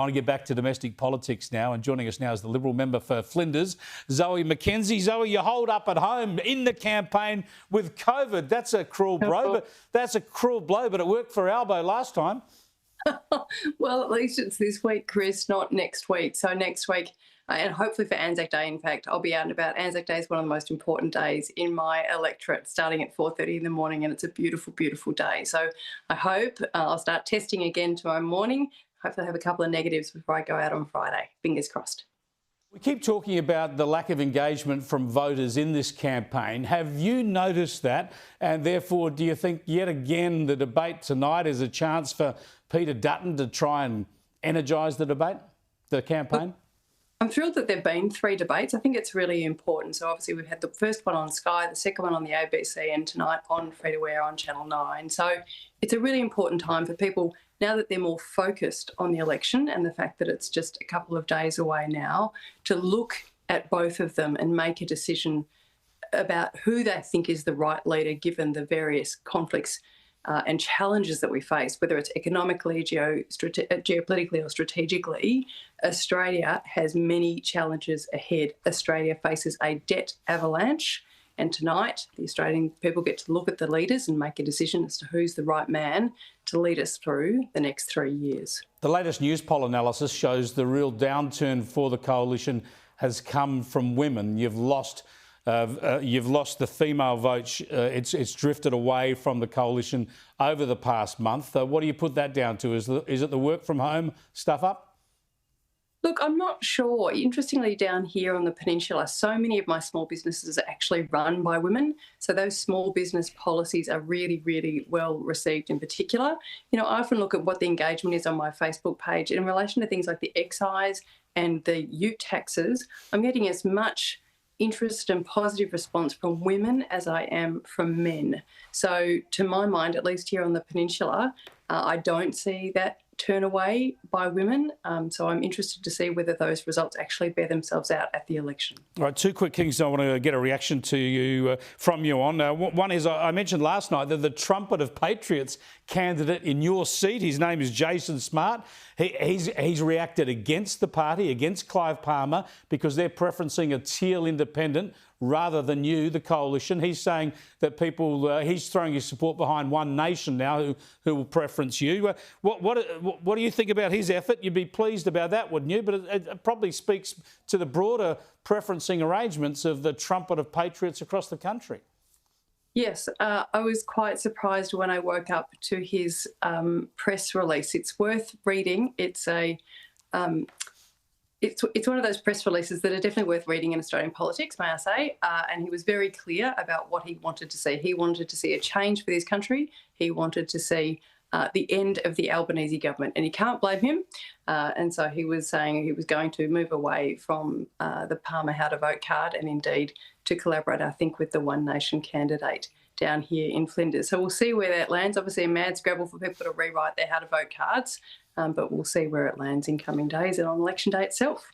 I want to get back to domestic politics now, and joining us now is the Liberal member for Flinders, Zoe McKenzie. Zoe, you holed up at home in the campaign with COVID. That's a cruel blow, but it worked for Albo last time. Well, at least it's this week, Chris, not next week. So next week, and hopefully for Anzac Day, in fact, I'll be out and about. Anzac Day is one of the most important days in my electorate, starting at 4:30 in the morning, and it's a beautiful, beautiful day. So I hope I'll start testing again tomorrow morning. Hopefully I have a couple of negatives before I go out on Friday. Fingers crossed. We keep talking about the lack of engagement from voters in this campaign. Have you noticed that? And therefore, do you think yet again the debate tonight is a chance for Peter Dutton to try and energise the debate, the campaign? I'm thrilled that there have been 3 debates. I think it's really important. So obviously we've had the first one on Sky, the second one on the ABC, and tonight on Free to Air on Channel 9. So it's a really important time for people, now that they're more focused on the election and the fact that it's just a couple of days away now, to look at both of them and make a decision about who they think is the right leader given the various conflicts and challenges that we face, whether it's economically, geopolitically or strategically. Australia has many challenges ahead. Australia faces a debt avalanche, and tonight the Australian people get to look at the leaders and make a decision as to who's the right man to lead us through the next 3 years. The latest news poll analysis shows the real downturn for the coalition has come from women. You've lost the female vote. It's drifted away from the coalition over the past month. What do you put that down to? Is it the work from home stuff up? Look, I'm not sure. Interestingly, down here on the peninsula, so many of my small businesses are actually run by women. So those small business policies are really, really well received in particular. You know, I often look at what the engagement is on my Facebook page. In relation to things like the excise and the ute taxes, I'm getting as much interest and positive response from women as I am from men. So to my mind, at least here on the peninsula, I don't see that turn away by women. So I'm interested to see whether those results actually bear themselves out at the election. All right, 2 quick things I want to get a reaction to you from you on. One is, I mentioned last night that the Trumpet of Patriots candidate in your seat, his name is Jason Smart. He's reacted against the party, against Clive Palmer, because they're preferencing a Teal independent rather than you, the coalition. He's saying that he's throwing his support behind One Nation now, who will preference you. What do you think about his effort? You'd be pleased about that, wouldn't you? But it probably speaks to the broader preferencing arrangements of the Trumpet of Patriots across the country. Yes, I was quite surprised when I woke up to his press release. It's worth reading. It's one of those press releases that are definitely worth reading in Australian politics, may I say. And he was very clear about what he wanted to see. He wanted to see a change for this country. He wanted to see the end of the Albanese government, and you can't blame him. And so he was saying he was going to move away from the Palmer How to Vote card and indeed to collaborate, I think, with the One Nation candidate down here in Flinders. So we'll see where that lands. Obviously a mad scrabble for people to rewrite their How to Vote cards, but we'll see where it lands in coming days and on election day itself.